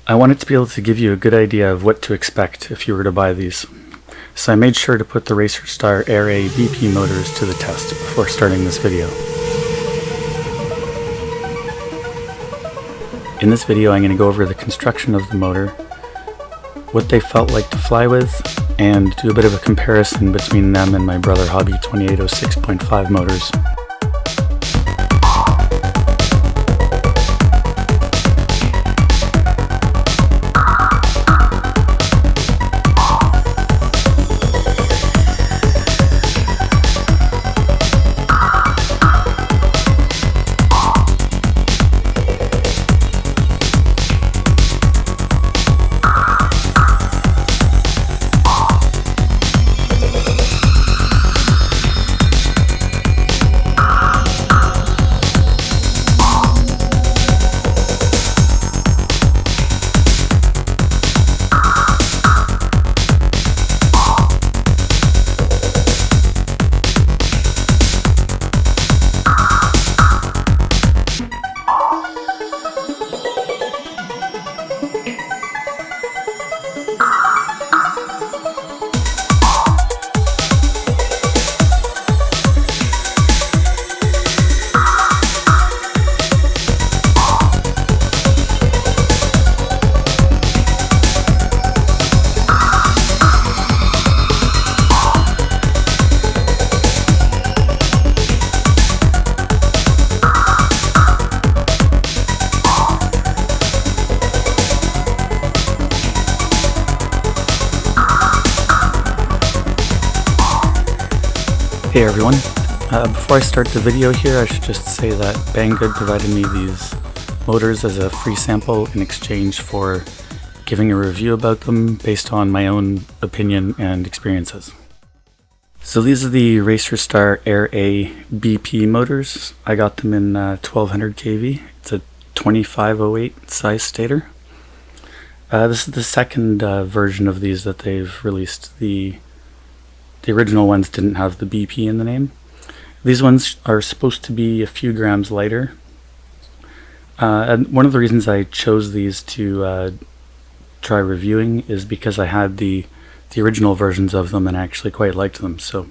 I wanted to be able to give you a good idea of what to expect if you were to buy these. So I made sure to put the Racerstar AirA BP motors to the test before starting this video. In this video I'm going to go over the construction of the motor, what they felt like to fly with, and do a bit of a comparison between them and my Brother Hobby 2806.5 motors. Hey everyone, before I start the video here I should just say that Banggood provided me these motors as a free sample in exchange for giving a review about them based on my own opinion and experiences. So these are the Racerstar AirA BP motors. I got them in 1200 kV. It's a 2508 size stator. This is the second version of these that they've released. The original ones didn't have the BP in the name. These ones are supposed to be a few grams lighter. And one of the reasons I chose these to try reviewing is because I had the original versions of them and I actually quite liked them. So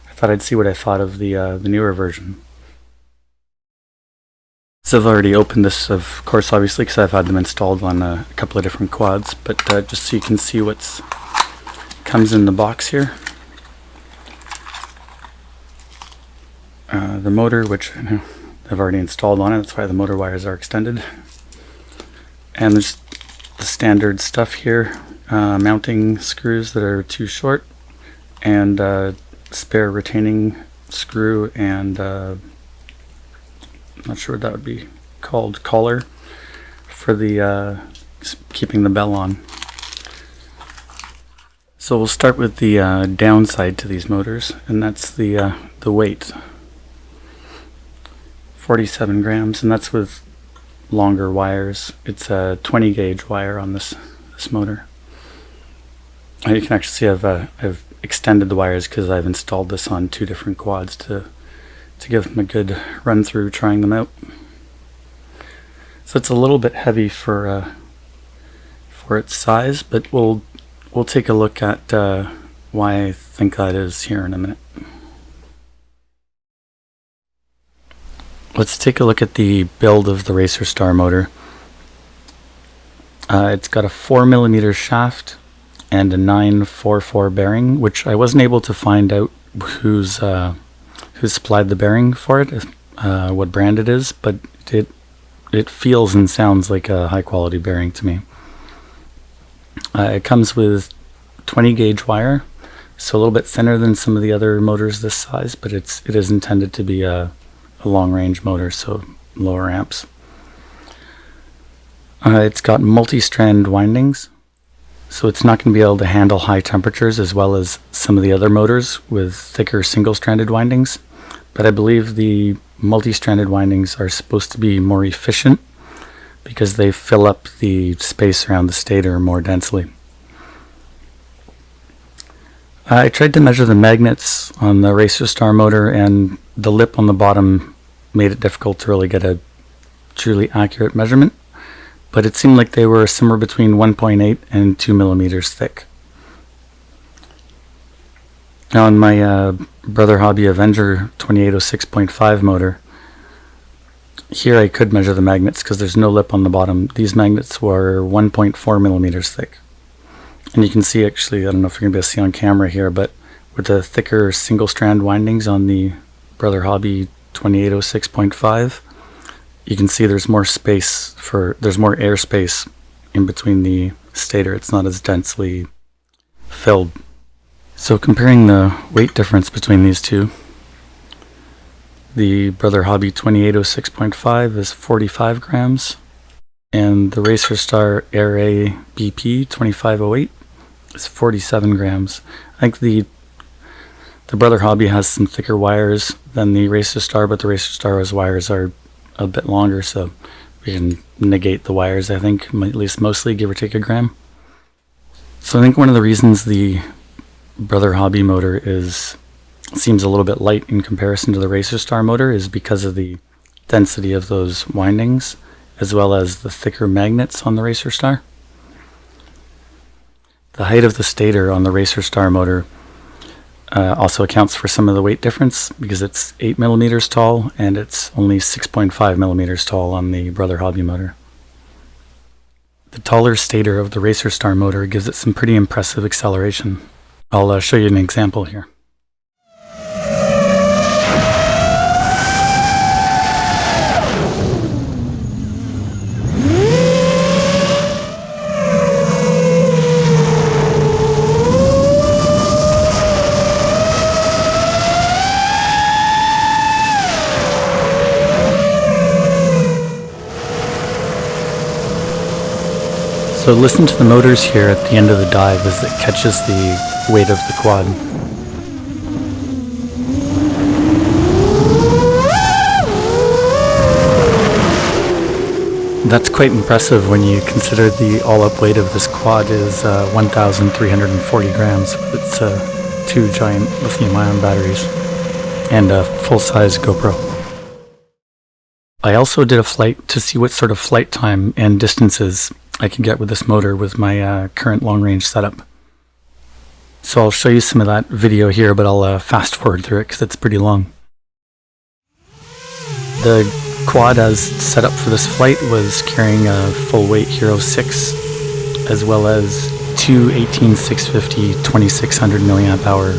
I thought I'd see what I thought of the newer version. So I've already opened this, of course, obviously, because I've had them installed on a couple of different quads. But just so you can see what's comes in the box here. The motor, which I've already installed on it, that's why the motor wires are extended. And there's the standard stuff here, mounting screws that are too short, and spare retaining screw, and I'm not sure what that would be called, collar for the keeping the bell on. So we'll start with the downside to these motors, and that's the weight. 47 grams, and that's with longer wires. It's a 20 gauge wire on this motor. You can actually see I've extended the wires because I've installed this on two different quads to give them a good run through trying them out. So it's a little bit heavy for its size, but we'll take a look at why I think that is here in a minute. Let's take a look at the build of the Racerstar motor. It's got a 4mm shaft and a 944 bearing, which I wasn't able to find out who supplied the bearing for it, what brand it is, but it feels and sounds like a high quality bearing to me. It comes with 20 gauge wire, so a little bit thinner than some of the other motors this size, but it is intended to be a long range motor, so lower amps. It's got multi-strand windings, so it's not going to be able to handle high temperatures as well as some of the other motors with thicker single-stranded windings, but I believe the multi-stranded windings are supposed to be more efficient because they fill up the space around the stator more densely. I tried to measure the magnets on the Racerstar motor, and the lip on the bottom made it difficult to really get a truly accurate measurement, but it seemed like they were somewhere between 1.8 and 2 millimeters thick. Now on my Brother Hobby Avenger 2806.5 motor, here I could measure the magnets because there's no lip on the bottom. These magnets were 1.4 millimeters thick. And you can see, actually, I don't know if you're going to be able to see on camera here, but with the thicker single strand windings on the Brother Hobby 2806.5, you can see there's more air space in between the stator. It's not as densely filled. So comparing the weight difference between these two, the Brother Hobby 2806.5 is 45 grams, and the Racerstar AirA BP 2508 is 47 grams. I think the Brother Hobby has some thicker wires than the Racerstar, but the Racerstar's wires are a bit longer, so we can negate the wires, I think, at least mostly, give or take a gram. So I think one of the reasons the Brother Hobby motor seems a little bit light in comparison to the Racerstar motor is because of the density of those windings, as well as the thicker magnets on the Racerstar. The height of the stator on the Racerstar motor also accounts for some of the weight difference because it's 8 millimeters tall and it's only 6.5 millimeters tall on the Brother Hobby motor. The taller stator of the Racerstar motor gives it some pretty impressive acceleration. I'll show you an example here. So listen to the motors here at the end of the dive as it catches the weight of the quad. That's quite impressive when you consider the all-up weight of this quad is 1,340 grams with its 2 giant lithium-ion batteries and a full-size GoPro. I also did a flight to see what sort of flight time and distances I can get with this motor with my current long-range setup. So I'll show you some of that video here, but I'll fast forward through it because it's pretty long. The quad as set up for this flight was carrying a full weight Hero 6 as well as two 18650 2600 milliamp hour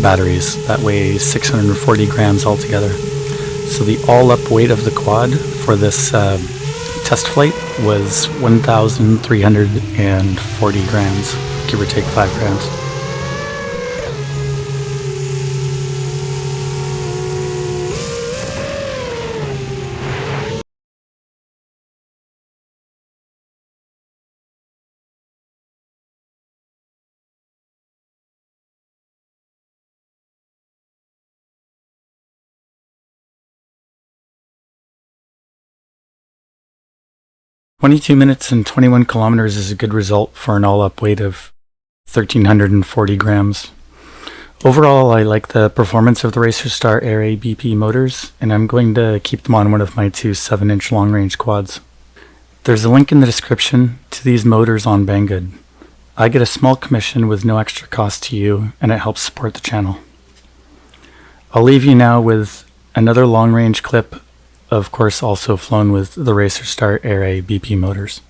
batteries that weigh 640 grams altogether. So the all-up weight of the quad for this test flight was 1,340 grams, give or take 5 grams. "22 minutes and 21 kilometers is a good result for an all-up weight of 1,340 grams. Overall, I like the performance of the Racerstar AirA BP motors, and I'm going to keep them on one of my two 7-inch long-range quads. There's a link in the description to these motors on Banggood. I get a small commission with no extra cost to you, and it helps support the channel. I'll leave you now with another long-range clip, of course also flown with the Racerstar AirA BP motors.